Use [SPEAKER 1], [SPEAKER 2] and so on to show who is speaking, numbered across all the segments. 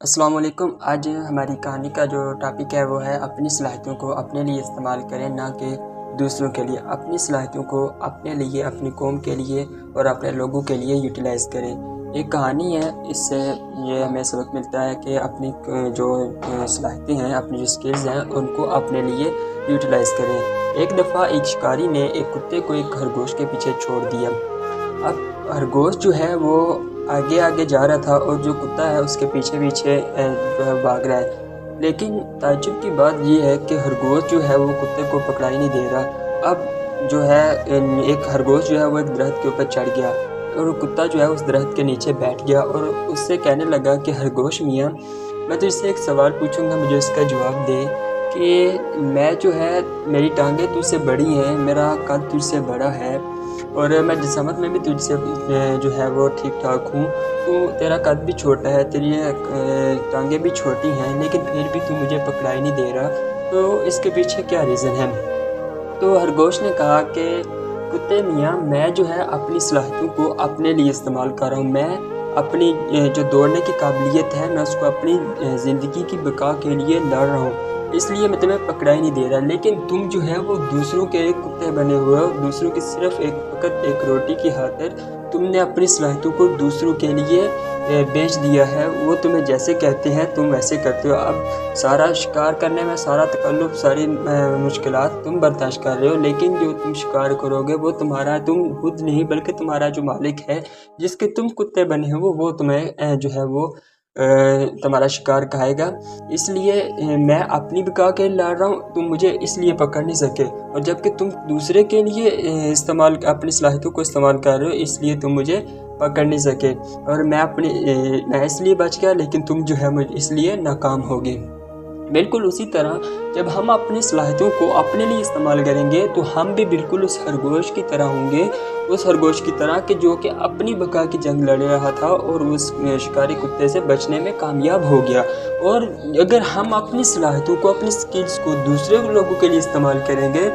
[SPEAKER 1] السلام علیکم۔ آج ہماری کہانی کا جو ٹاپک ہے وہ ہے اپنی صلاحیتوں کو اپنے لیے استعمال کریں، نہ کہ دوسروں کے لیے۔ اپنی صلاحیتوں کو اپنے لیے، اپنی قوم کے لیے اور اپنے لوگوں کے لیے یوٹیلائز کریں۔ ایک کہانی ہے، اس سے یہ ہمیں سبق ملتا ہے کہ اپنی جو صلاحیتیں ہیں، اپنی جو اسکلز ہیں، ان کو اپنے لیے یوٹیلائز کریں۔ ایک دفعہ ایک شکاری نے ایک کتے کو ایک خرگوش کے پیچھے چھوڑ دیا۔ اب خرگوش جو ہے وہ آگے آگے جا رہا تھا اور جو کتا ہے اس کے پیچھے پیچھے جو ہے بھاگ رہا ہے، لیکن تعجب کی بات یہ ہے کہ خرگوش جو ہے وہ کتے کو پکڑا ہی نہیں دے رہا۔ اب جو ہے ایک خرگوش جو ہے وہ ایک درخت کے اوپر چڑھ گیا اور کتا جو ہے اس درخت کے نیچے بیٹھ گیا اور اس سے کہنے لگا کہ خرگوش میاں، میں تجھ سے ایک سوال پوچھوں گا، مجھے اس کا جواب دے کہ میں جو ہے، میری ٹانگیں تجھ سے بڑی ہیں، میرا قد تجھ سے بڑا ہے اور میں جسامت میں بھی تجھ سے جو ہے وہ ٹھیک ٹھاک ہوں، تو تیرا قد بھی چھوٹا ہے، تیری ٹانگیں بھی چھوٹی ہیں، لیکن پھر بھی تو مجھے پکڑا ہی نہیں دے رہا، تو اس کے پیچھے کیا ریزن ہے؟ تو خرگوش نے کہا کہ کتے میاں، میں جو ہے اپنی صلاحیتوں کو اپنے لیے استعمال کر رہا ہوں، میں اپنی جو دوڑنے کی قابلیت ہے میں اس کو اپنی زندگی کی بقا کے لیے لڑ رہا ہوں، اس لیے میں تمہیں پکڑا ہی نہیں دے رہا، لیکن تم جو ہے وہ دوسروں کے ایک کتے بنے ہوئے ہو، دوسروں کی صرف فقط ایک روٹی کی خاطر تم نے اپنی صلاحیتوں کو دوسروں کے لیے بیچ دیا ہے، وہ تمہیں جیسے کہتے ہیں تم ویسے کرتے ہو۔ اب سارا شکار کرنے میں سارا تکلف، ساری مشکلات تم برداشت کر رہے ہو، لیکن جو تم شکار کرو گے وہ تمہارا تم خود نہیں بلکہ تمہارا جو مالک ہے جس کے تم کتے بنے ہو وہ تمہیں جو ہے وہ تمہارا شکار کھائے گا، اس لیے میں اپنی بقا کے لڑ رہا ہوں، تم مجھے اس لیے پکڑ نہیں سکے، اور جبکہ تم دوسرے کے لیے اپنی صلاحیتوں کو استعمال کر رہے ہو، اس لیے تم مجھے پکڑ نہیں سکے، اور میں اس لیے بچ گیا، لیکن تم جو ہے اس لیے ناکام ہوگے۔ بالکل اسی طرح جب ہم اپنی صلاحیتوں کو اپنے لیے استعمال کریں گے تو ہم بھی بالکل اس خرگوش کی طرح ہوں گے، اس خرگوش کی طرح کہ جو کہ اپنی بقا کی جنگ لڑ رہا تھا اور اس شکاری کتے سے بچنے میں کامیاب ہو گیا۔ اور اگر ہم اپنی صلاحیتوں کو، اپنی سکلز کو دوسرے لوگوں کے لیے استعمال کریں گے،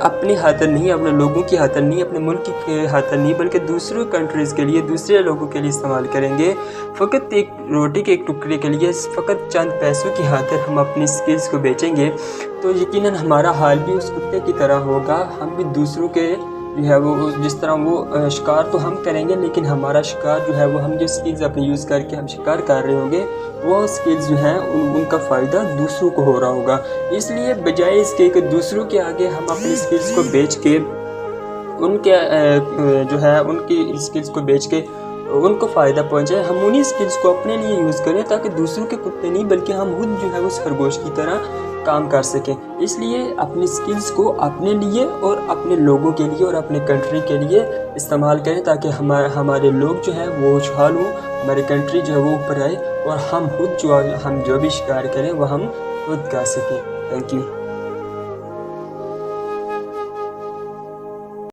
[SPEAKER 1] اپنی خاطر نہیں، اپنے لوگوں کی خاطر نہیں، اپنے ملک کی خاطر نہیں، بلکہ دوسرے کنٹریز کے لیے، دوسرے لوگوں کے لیے استعمال کریں گے، فقط ایک روٹی کے ایک ٹکڑے کے لیے، فقط چند پیسوں کی خاطر ہم اپنی سکلز کو بیچیں گے، تو یقیناً ہمارا حال بھی اس کتے کی طرح ہوگا۔ ہم بھی دوسروں کے جو ہے وہ جس طرح وہ شکار تو ہم کریں گے، لیکن ہمارا شکار جو ہے وہ ہم جو سکلز اپنی یوز کر کے ہم شکار کر رہے ہوں گے، وہ سکلز جو ہیں ان کا فائدہ دوسروں کو ہو رہا ہوگا۔ اس لیے بجائے اس کے کہ دوسروں کے آگے ہم اپنی سکلز کو بیچ کے ان کے جو ہے ان کی سکلز کو بیچ کے ان کو فائدہ پہنچائے، ہم انہی سکلز کو اپنے لیے یوز کریں تاکہ دوسروں کے کتے نہیں بلکہ ہم خود جو ہے اس خرگوش کی طرح کام کر سکیں۔ اس لیے اپنی سکلز کو اپنے لیے اور اپنے لوگوں کے لیے اور اپنے کنٹری کے لیے استعمال کریں تاکہ ہمارے لوگ جو ہیں وہ خوشحال ہوں، ہماری کنٹری جو ہے وہ اوپر آئے، اور ہم جو بھی شکار کریں وہ ہم خود کر سکیں۔ Thank you.